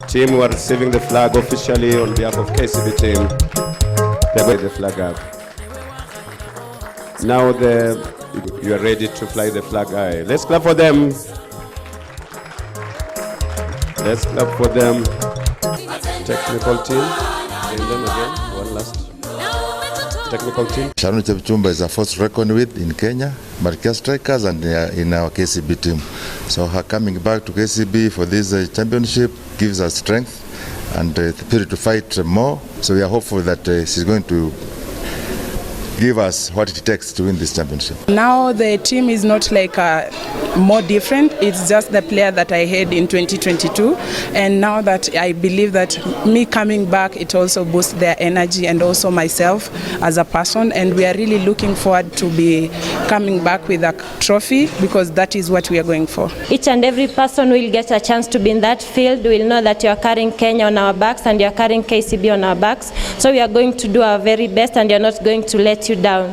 Team who are receiving the flag officially on behalf of KCB team. They're going the flag up. Now you are ready to fly the flag high. Let's clap for them. Let's clap for them. Technical team. And then again, one last. Technical team. Sharon Chepchumba is a force to reckon with in Kenya, Marquez Strikers, and in our KCB team. So her coming back to KCB for this championship gives us strength and the spirit to fight more. So we are hopeful that she's going to give us what it takes to win this championship. Now the team is not like more different. It's just the player that I had in 2022, and now that I believe that me coming back, it also boosts their energy and also myself as a person, and we are really looking forward to be coming back with a trophy, because that is what we are going for. Each and every person will get a chance to be in that field. We'll know that you are carrying Kenya on our backs and you are carrying KCB on our backs, so we are going to do our very best and you're not going to let you down.